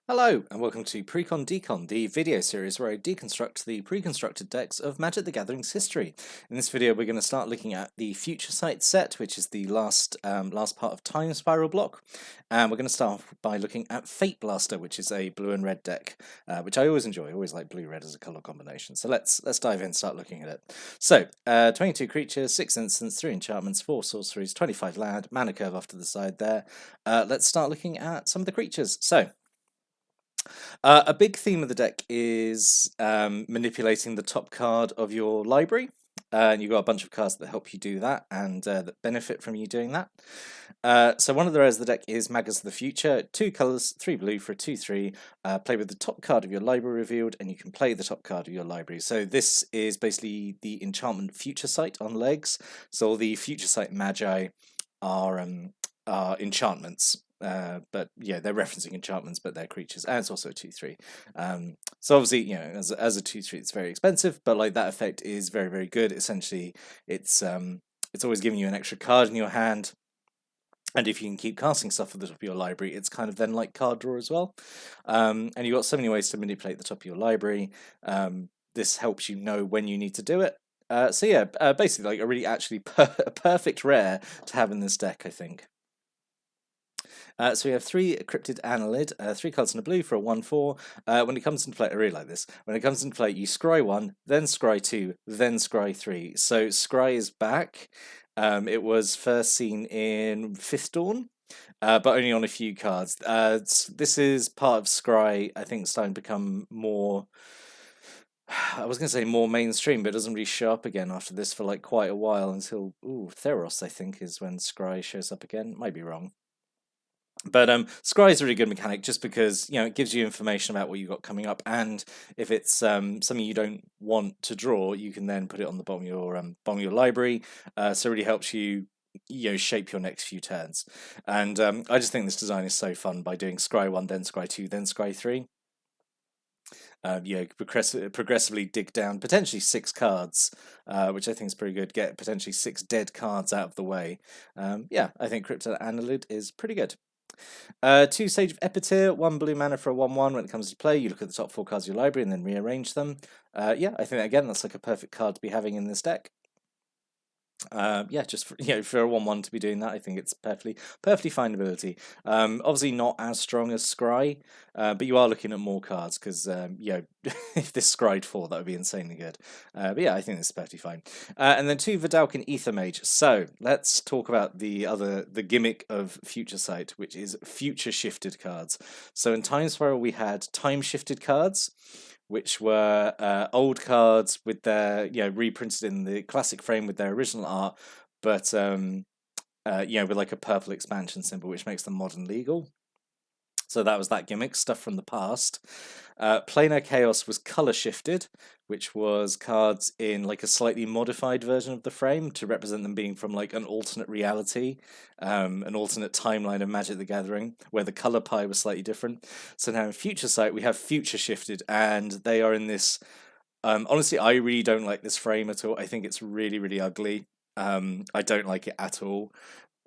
Hello, and welcome to Precon Decon, the video series where I deconstruct the pre-constructed decks of Magic the Gathering's history. In this video, we're going to start looking at the Future Sight set, which is the last part of Time Spiral block, and we're going to start off by looking at Fate Blaster, which is a blue and red deck, which I always enjoy. I always like blue-red as a color combination. So let's dive in and start looking at it. So, 22 creatures, 6 instants, 3 enchantments, 4 sorceries, 25 land, mana curve off to the side there. Let's start looking at some of the creatures. So. A big theme of the deck is manipulating the top card of your library. And you've got a bunch of cards that help you do that and that benefit from you doing that. So one of the rares of the deck is Magus of the Future. 2 colours, 3 blue for a 2/3. Play with the top card of your library revealed, and you can play the top card of your library. So this is basically the enchantment Future Sight on legs. So all the Future Sight Magi are enchantments. But yeah, they're referencing enchantments, but they're creatures, and it's also a 2/3. So obviously, you know, as a 2/3, it's very expensive, but like that effect is very, very good. Essentially, it's always giving you an extra card in your hand, and if you can keep casting stuff at the top of your library, it's kind of then like card draw as well. And you've got so many ways to manipulate the top of your library. This helps you know when you need to do it. So yeah, basically like a really actually perfect rare to have in this deck, I think. So we have 3 Cryptid Annelid, 3 cards in a blue for a 1/4. When it comes into play, I really like this. When it comes into play, you scry 1, then scry 2, then scry 3. So scry is back. It was first seen in 5th Dawn, but only on a few cards. This is part of scry, I think, starting to become more. I was going to say more mainstream, but it doesn't really show up again after this for like quite a while until Theros, I think, is when scry shows up again. Might be wrong. But scry is a really good mechanic just because, you know, it gives you information about what you've got coming up, and if it's something you don't want to draw, you can then put it on the bottom of your library. So it really helps you, you know, shape your next few turns. And I just think this design is so fun by doing scry 1, then scry 2, then scry 3. Progressively dig down potentially 6 cards, which I think is pretty good. Get potentially 6 dead cards out of the way. Yeah, I think Cryptid Annelid is pretty good. 2 Sage of Epitear, 1 blue mana for a 1/1. When it comes to play, you look at the top 4 cards of your library and then rearrange them. Yeah, I think again that's like a perfect card to be having in this deck. Yeah, just for, you know, for a 1/1 to be doing that, I think it's perfectly fine ability. Obviously not as strong as Scry, but you are looking at more cards because you know, if this Scryed 4, that would be insanely good. But yeah, I think this is perfectly fine. And then 2 Vidalcan Ether Mage. So let's talk about the gimmick of Future Sight, which is future shifted cards. So in Time Spiral we had time shifted cards, which were old cards with their, you know, reprinted in the classic frame with their original art, but you know, with like a purple expansion symbol, which makes them modern legal. So that was that gimmick, stuff from the past. Planar Chaos was color shifted, which was cards in like a slightly modified version of the frame to represent them being from like an alternate reality, an alternate timeline of Magic the Gathering, where the color pie was slightly different. So now in Future Sight, we have future shifted, and they are in this. Honestly, I really don't like this frame at all. I think it's really, really ugly. I don't like it at all.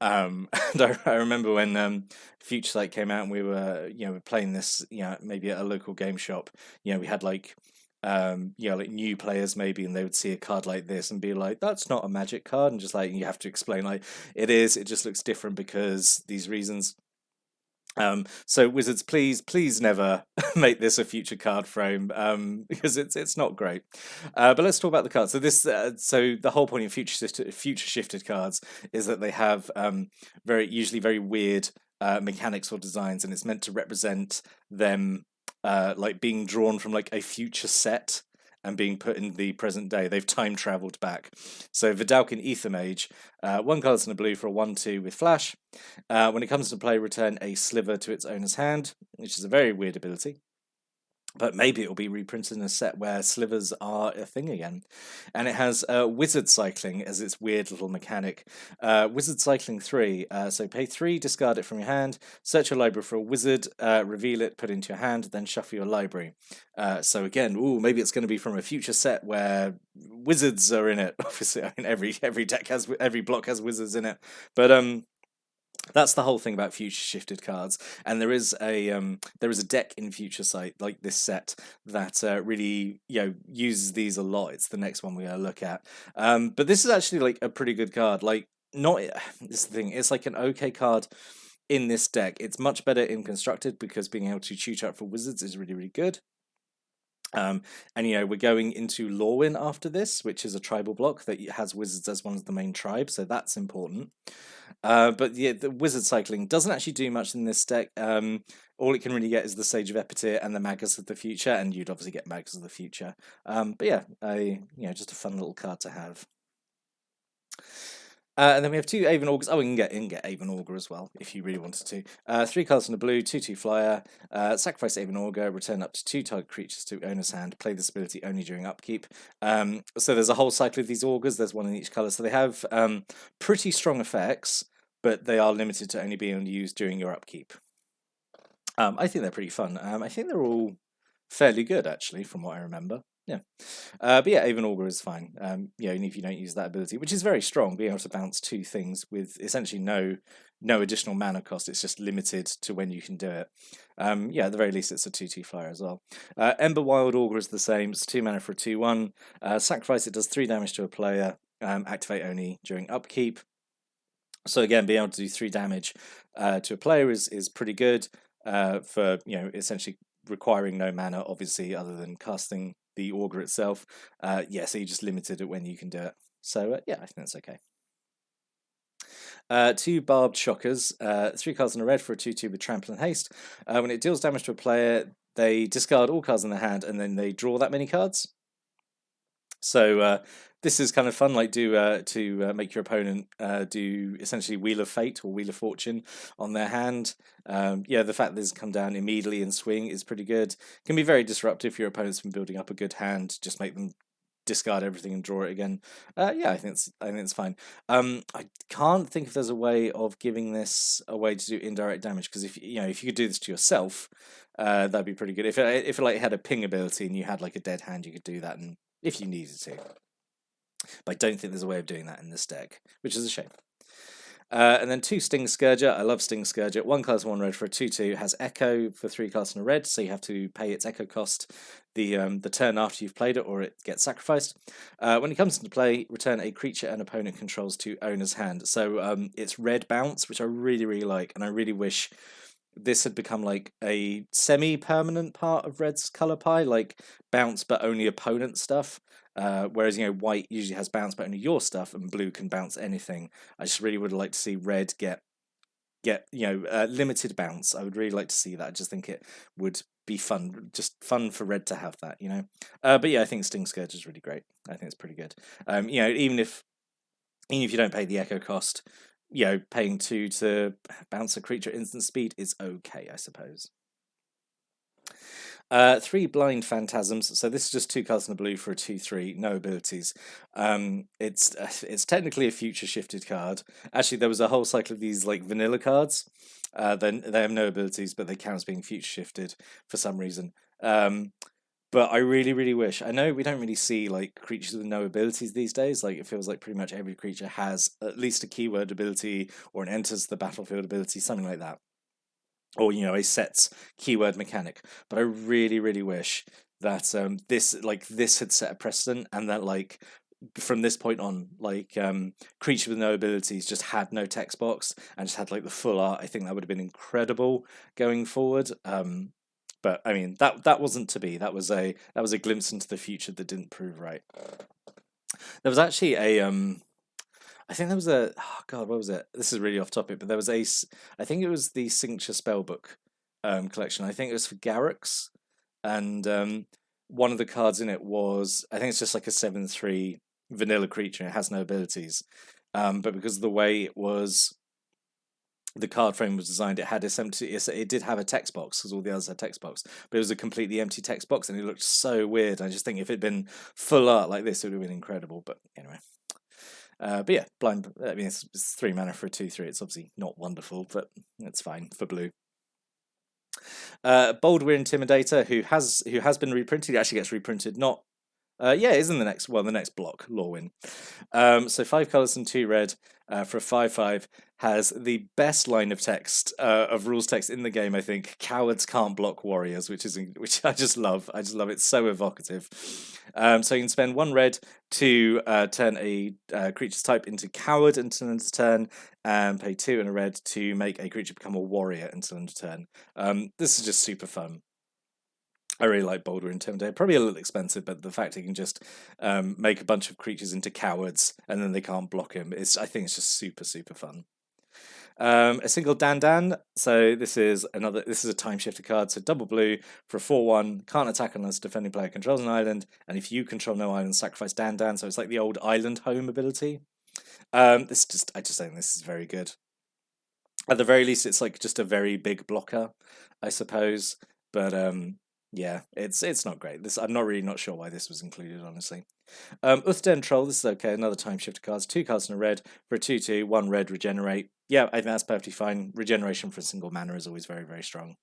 And I remember when Future Sight came out and we were, you know, playing this, you know, maybe at a local game shop. You know, we had like, you know, like new players maybe, and they would see a card like this and be like, "That's not a Magic card," and just like you have to explain like it is. It just looks different because these reasons. So Wizards, please never make this a future card frame, because it's not great. But let's talk about the cards. So so the whole point of future shifted cards is that they have usually very weird mechanics or designs, and it's meant to represent them like being drawn from like a future set and being put in the present day. They've time traveled back. So Vidalcan Ether Mage, 1 card in a blue for a 1/2 with flash. When it comes to play, return a sliver to its owner's hand, which is a very weird ability. But maybe it'll be reprinted in a set where slivers are a thing again. And it has Wizard Cycling as its weird little mechanic. Wizard Cycling 3. So pay 3, discard it from your hand, search your library for a wizard, reveal it, put it into your hand, then shuffle your library. So again, maybe it's going to be from a future set where wizards are in it. Obviously, I mean, every block has wizards in it. But That's the whole thing about future shifted cards, and there is a deck in Future Sight like this set that really uses these a lot. It's the next one we're gonna look at, but this is actually like a pretty good card. Like not this is the thing. It's like an okay card in this deck. It's much better in constructed because being able to shoot up for wizards is really good. And we're going into Lorwyn after this, which is a tribal block that has wizards as one of the main tribes, so that's important. But yeah, the wizard cycling doesn't actually do much in this deck. All it can really get is the Sage of Epityr and the Magus of the Future, and you'd obviously get Magus of the Future. But yeah, just a fun little card to have. And then we have 2 Aven Augers. Oh, we can get Aven Auger as well, if you really wanted to. 3 cards in the blue, 2/2 flyer. Sacrifice Aven Auger, return up to 2 target creatures to owner's hand. Play this ability only during upkeep. So there's a whole cycle of these Augers. There's one in each colour. So they have pretty strong effects, but they are limited to only being used during your upkeep. I think they're pretty fun. I think they're all fairly good, actually, from what I remember. Yeah. But yeah, Aven Auger is fine. Even if you don't use that ability, which is very strong, being able to bounce 2 things with essentially no additional mana cost. It's just limited to when you can do it. At the very least, it's a 2/2 flyer as well. Ember Wild Auger is the same. It's 2 mana for a 2/1. Sacrifice, it does 3 damage to a player. Activate only during upkeep. So again, being able to do 3 damage to a player is pretty good for essentially requiring no mana, obviously, other than casting the Auger itself. So you're just limited at when you can do it. So I think that's okay. 2 Barbed Shockers, 3 cards in a red for a 2/2 with Trample and Haste. When it deals damage to a player, they discard all cards in their hand and then they draw that many cards. So this is kind of fun, like to make your opponent do essentially Wheel of Fate or Wheel of Fortune on their hand. The fact that this come down immediately and swing is pretty good. Can be very disruptive if your opponent's been building up a good hand. Just make them discard everything and draw it again. I think it's fine. I can't think if there's a way of giving this a way to do indirect damage, because if you could do this to yourself, that'd be pretty good. If it like had a ping ability and you had like a dead hand, you could do that, and if you needed to. But I don't think there's a way of doing that in this deck, which is a shame. And then 2 Sting Scourger. I love Sting Scourger. 1 class, 1 red for a 2/2. Has Echo for 3 cards in a red, so you have to pay its Echo cost the turn after you've played it, or it gets sacrificed. When it comes into play, return a creature an opponent controls to owner's hand. So it's red bounce, which I really like, and I really wish this had become like a semi-permanent part of Red's color pie, like bounce but only opponent stuff. Whereas white usually has bounce but only your stuff, and blue can bounce anything. I just really would like to see red get limited bounce. I would really like to see that. I just think it would be fun, just fun for red to have that. But yeah, I think Sting Scourge is really great. I think it's pretty good. Even if you don't pay the echo cost, paying 2 to bounce a creature instant speed is okay, I suppose. 3 Blind Phantasms. So this is just 2 cards in the blue for a 2/3, no abilities. It's technically a future shifted card. Actually, there was a whole cycle of these like vanilla cards. Then they have no abilities, but they count as being future shifted for some reason. But I really wish. I know we don't really see like creatures with no abilities these days. Like it feels like pretty much every creature has at least a keyword ability or an enters the battlefield ability, something like that. Or a sets keyword mechanic. But I really wish that this had set a precedent, and that like from this point on, like creatures with no abilities just had no text box and just had like the full art. I think that would have been incredible going forward. But I mean that wasn't to be. That was a glimpse into the future that didn't prove right. There was actually I think there was oh god, what was it? This is really off topic, but there was I think it was the Signature Spellbook collection. I think it was for Garrux, and one of the cards in it was, I think it's just like a 7/3 vanilla creature. It has no abilities, but because of the way the card frame was designed, it did have a text box, because all the others had text box, but it was a completely empty text box, and it looked so weird. I just think if it'd been full art like this, it would have been incredible. But anyway. But yeah, blind. I mean, it's 3 mana for a 2/3. It's obviously not wonderful, but it's fine for blue. Bold Weir Intimidator, who has been reprinted. He actually gets reprinted not Yeah, it is in the next block, Lorwyn. So 5 colours and 2 red for a 5/5 has the best line of text of rules text in the game. I think cowards can't block warriors, which I just love. I just love it. It's so evocative. So you can spend 1 red to turn a creature's type into coward until end of turn, and pay 2 and a red to make a creature become a warrior until end of turn. This is just super fun. I really like Boulder Intimidate. Probably a little expensive, but the fact he can just make a bunch of creatures into cowards and then they can't block him, I think it's just super, super fun. A single Dan. So this is a time shifter card. So double blue for a 4/1. Can't attack unless defending player controls an island, and if you control no island, sacrifice Dan. So it's like the old island home ability. I just think this is very good. At the very least, it's like just a very big blocker, I suppose. But yeah, it's not great. I'm not sure why this was included, honestly. Uthden Troll, this is okay. Another time shifter cards. 2 cards in a red for a 2/2. 1 red regenerate. Yeah, I think that's perfectly fine. Regeneration for a single mana is always very, very strong.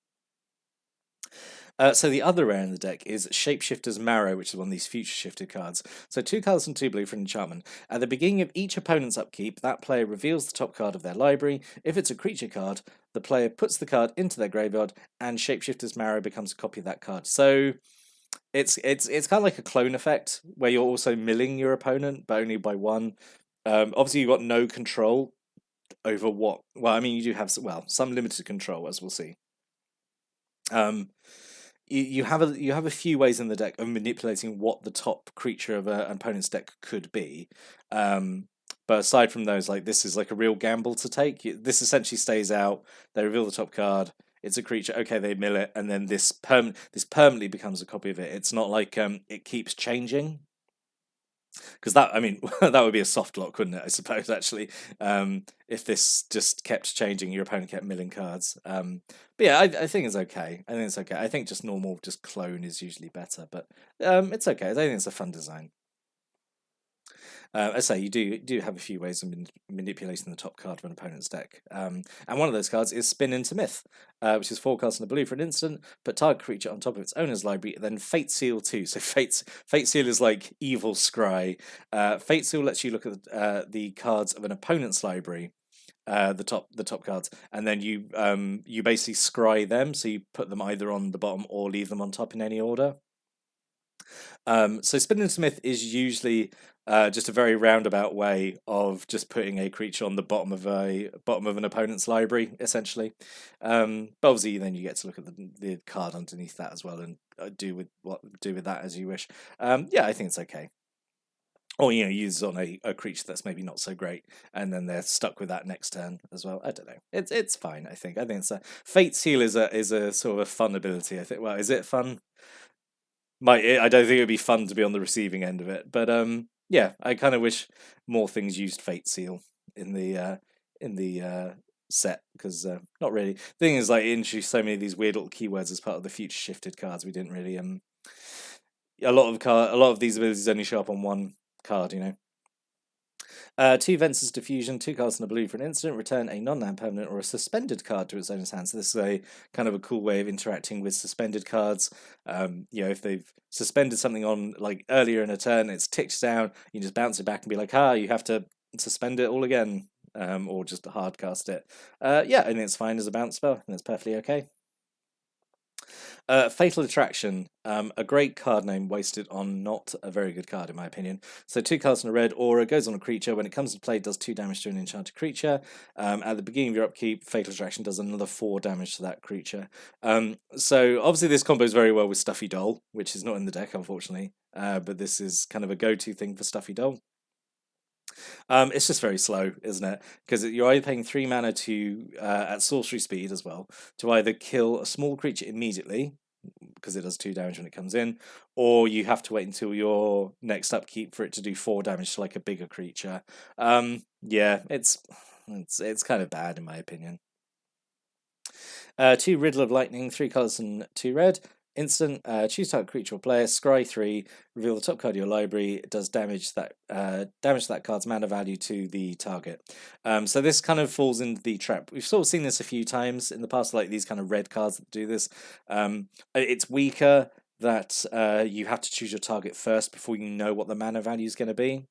So the other rare in the deck is Shapeshifters Marrow, which is one of these future shifted cards. So 2 colors and 2 blue for an enchantment. At the beginning of each opponent's upkeep, that player reveals the top card of their library. If it's a creature card, the player puts the card into their graveyard, and Shapeshifters Marrow becomes a copy of that card. So it's kind of like a clone effect where you're also milling your opponent, but only by 1. Obviously, you've got no control over what. Well, I mean, you do have some limited control, as we'll see. You have a few ways in the deck of manipulating what the top creature of an opponent's deck could be. But aside from those, like this is like a real gamble to take. This essentially stays out. They reveal the top card. It's a creature. Okay, they mill it, and then this permanently becomes a copy of it. It's not like it keeps changing. Because that would be a soft lock, wouldn't it? I suppose actually, if this just kept changing, your opponent kept milling cards. But yeah, I think it's okay. I think it's okay. I think just normal, just clone is usually better, but it's okay. I think it's a fun design. I say you do have a few ways of manipulating the top card of an opponent's deck, and one of those cards is Spin into Myth, which is 4 cards in the blue for an instant. Put target creature on top of its owner's library, then Fate Seal 2. So Fate Seal is like evil scry. Fate Seal lets you look at the cards of an opponent's library. The top cards, and then you basically scry them, so you put them either on the bottom or leave them on top in any order. So Spin into Myth is usually just a very roundabout way of just putting a creature on the bottom of an opponent's library, essentially. But obviously, then you get to look at the card underneath that as well and do with that as you wish. Yeah, I think it's okay. Or use on a creature that's maybe not so great, and then they're stuck with that next turn as well. I don't know. It's fine. I think it's a Fate Seal is a sort of a fun ability. I think. Well, is it fun? I don't think it would be fun to be on the receiving end of it, but yeah, I kind of wish more things used Fate Seal in the set, because not really. The thing is, like, it introduced so many of these weird little keywords as part of the future shifted cards. We didn't really a lot of these abilities only show up on one card, 2 Ventus Diffusion, 2 cards in the blue for an instant, return a non-land permanent or a suspended card to its owner's hand. So this is a kind of a cool way of interacting with suspended cards. If they've suspended something on like earlier in a turn, it's ticked down, you just bounce it back and be like, you have to suspend it all again, or just hard cast it. Yeah, I think it's fine as a bounce spell, and it's perfectly okay. Fatal Attraction, a great card name wasted on not a very good card, in my opinion. So 2 cards in a red aura, goes on a creature. When it comes to play, does 2 damage to an enchanted creature. At the beginning of your upkeep, Fatal Attraction does another 4 damage to that creature. So obviously this combos very well with Stuffy Doll, which is not in the deck, unfortunately. But this is kind of a go-to thing for Stuffy Doll. It's just very slow, isn't it? Because you're either paying 3 mana to at sorcery speed as well to either kill a small creature immediately, because it does 2 damage when it comes in, or you have to wait until your next upkeep for it to do 4 damage to like a bigger creature. Yeah, it's kind of bad in my opinion. 2 Riddle of Lightning, 3 colors and 2 red. Instant, choose target creature or player, scry 3, reveal the top card of your library. It does damage to that card's mana value to the target. So this kind of falls into the trap. We've sort of seen this a few times in the past, like these kind of red cards that do this. It's weaker that you have to choose your target first before you know what the mana value is going to be.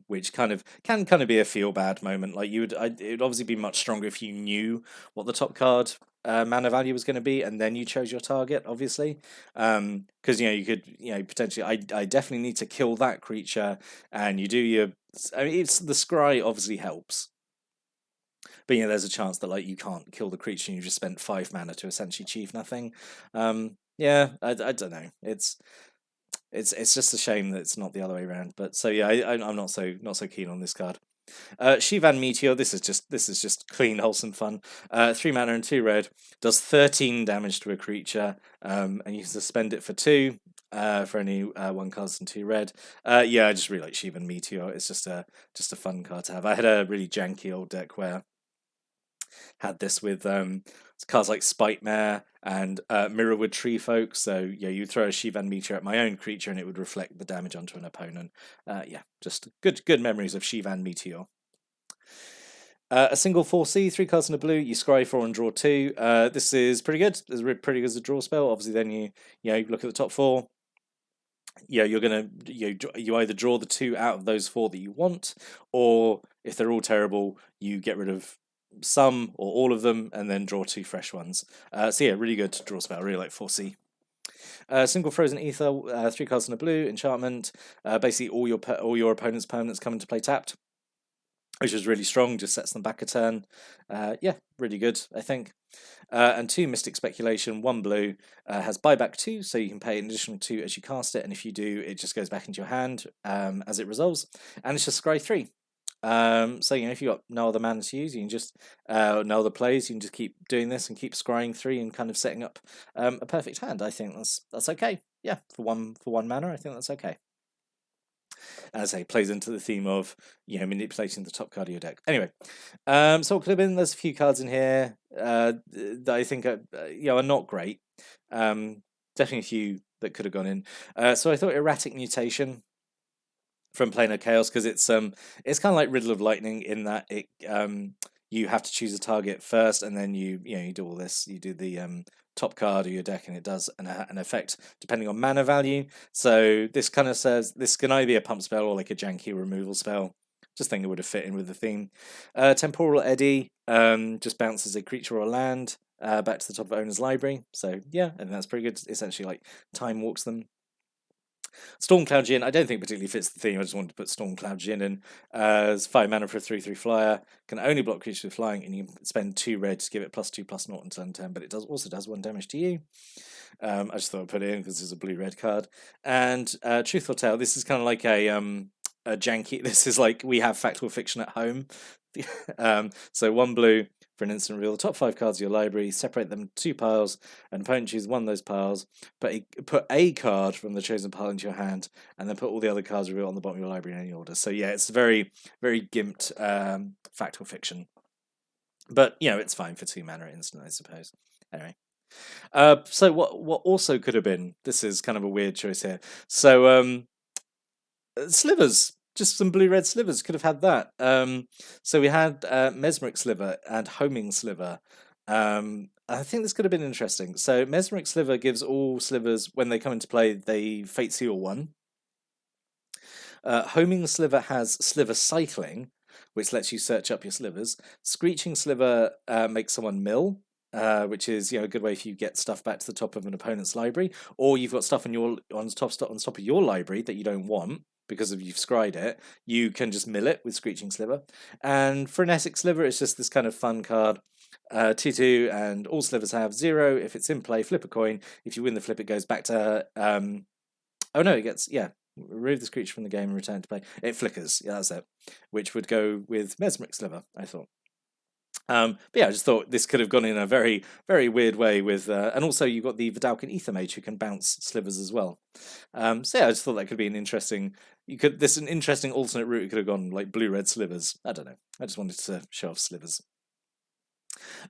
Which kind of can kind of be a feel bad moment. Like it would obviously be much stronger if you knew what the top card mana value was going to be, and then you chose your target, obviously. Because you could potentially I definitely need to kill that creature, and you do your. I mean, it's the scry obviously helps. But there's a chance that like you can't kill the creature and you just spent 5 mana to essentially achieve nothing. Yeah, I don't know. It's just a shame that it's not the other way around. But so yeah, I'm not so keen on this card. Shivan Meteor. This is just clean wholesome fun. 3 mana and 2 red, does 13 damage to a creature. And you can suspend it for 2. For any 1 cards and 2 red. Yeah, I just really like Shivan Meteor. It's just a fun card to have. I had a really janky old deck where had this with cards like Spite Mare and Mirrorwood Tree Folk. So yeah, you throw a Shivan Meteor at my own creature and it would reflect the damage onto an opponent. Yeah, just good memories of Shivan Meteor. A single 4C, 3 cards in a blue. You scry 4 and draw 2. This is pretty good. It's pretty good as a draw spell. Obviously, then you look at the top 4. Yeah, you're gonna you either draw the 2 out of those 4 that you want, or if they're all terrible, you get rid of some or all of them and then draw 2 fresh ones. So yeah, really good draw spell. I really like 4C. Single Frozen Ether, 3 cards in a blue enchantment. Basically, all your opponent's permanents come into play tapped, which is really strong. Just sets them back a turn. Yeah, really good, I think. And 2 Mystic Speculation, 1 blue, has buyback 2, so you can pay an additional 2 as you cast it, and if you do, it just goes back into your hand as it resolves. And it's just scry 3. So if you've got no other mana to use, you can just no other plays, you can just keep doing this and keep scrying 3 and kind of setting up a perfect hand. I think that's okay. Yeah, for one mana, I think that's okay. As I say, plays into the theme of manipulating the top card of your deck. Anyway, so what could have been? There's a few cards in here that I think are not great. Definitely a few that could have gone in. So I thought Erratic Mutation from Planar Chaos, because it's kind of like Riddle of Lightning in that it you have to choose a target first, and then you do all this. You do the top card of your deck, and it does an effect depending on mana value. So this kind of says this can either be a pump spell or like a janky removal spell. Just think it would have fit in with the theme. Temporal Eddy just bounces a creature or land back to the top of owner's library. So yeah, I think that's pretty good. Essentially, like time walks them. Stormcloud Djinn, I don't think particularly fits the theme. I just wanted to put Stormcloud Djinn in. It's 5 mana for a 3/3 flyer. Can only block creatures with flying, and you can spend 2 red to give it +2/+0 until end turn. But it also does 1 damage to you. I just thought I'd put it in because it's a blue-red card. And Truth or Tale, this is kind of like a janky. This is like we have factual fiction at home. So 1 blue for an instant reveal the top 5 cards of your library, separate them into 2 piles, and opponent choose one of those piles, put a card from the chosen pile into your hand, and then put all the other cards revealed on the bottom of your library in any order. So yeah, it's very, very gimped factual fiction. But it's fine for 2 mana instant, I suppose. Anyway. So what also could have been, this is kind of a weird choice here. So slivers. Just some blue-red slivers. Could have had that. So we had Mesmeric Sliver and Homing Sliver. I think this could have been interesting. So Mesmeric Sliver gives all slivers, when they come into play, they Fate Seal 1. Homing Sliver has Sliver Cycling, which lets you search up your slivers. Screeching Sliver makes someone mill, which is a good way for you to get stuff back to the top of an opponent's library, or you've got stuff on top of your library that you don't want. Because you've scryed it, you can just mill it with Screeching Sliver. And Frenetic Sliver is just this kind of fun card. 2/2, and all slivers have 0. If it's in play, flip a coin. If you win the flip, it goes back to... oh no, it gets... Yeah, remove this creature from the game and return to play. It flickers, yeah, that's it. Which would go with Mesmeric Sliver, I thought. But yeah, I just thought this could have gone in a very, very weird way with, and also you've got the Vidalcan Ether Mage who can bounce slivers as well. So yeah, I just thought that could be an interesting. This is an interesting alternate route. It could have gone like blue-red slivers. I don't know. I just wanted to show off slivers.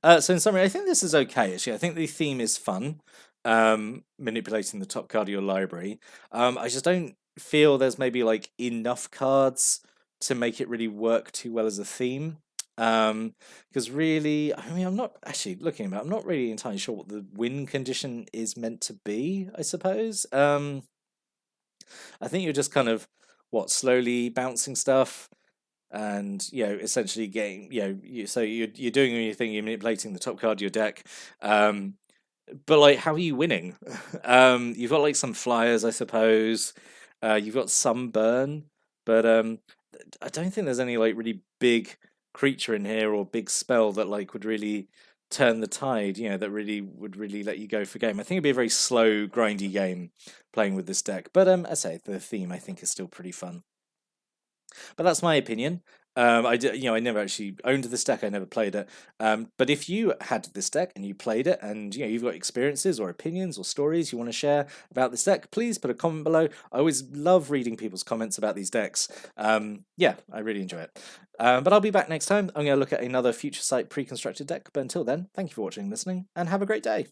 So in summary, I think this is okay. Actually, I think the theme is fun. Manipulating the top card of your library. I just don't feel there's maybe like enough cards to make it really work too well as a theme. Because really, I mean, I'm not actually looking about. I'm not really entirely sure what the win condition is meant to be. I suppose. I think you're just kind of what slowly bouncing stuff, and essentially getting so you're doing your thing. You're manipulating the top card of your deck. But like, how are you winning? You've got like some flyers, I suppose. You've got some burn, but I don't think there's any like really big creature in here or big spell that like would really turn the tide. That really would really let you go for game. I think it'd be a very slow, grindy game playing with this deck. But I say the theme I think is still pretty fun. But that's my opinion. I never actually owned this deck. I never played it. But if you had this deck and you played it, and you've got experiences or opinions or stories you want to share about this deck, please put a comment below. I always love reading people's comments about these decks. Yeah, I really enjoy it. But I'll be back next time. I'm going to look at another future site pre-constructed deck. But until then, thank you for watching and listening, and have a great day.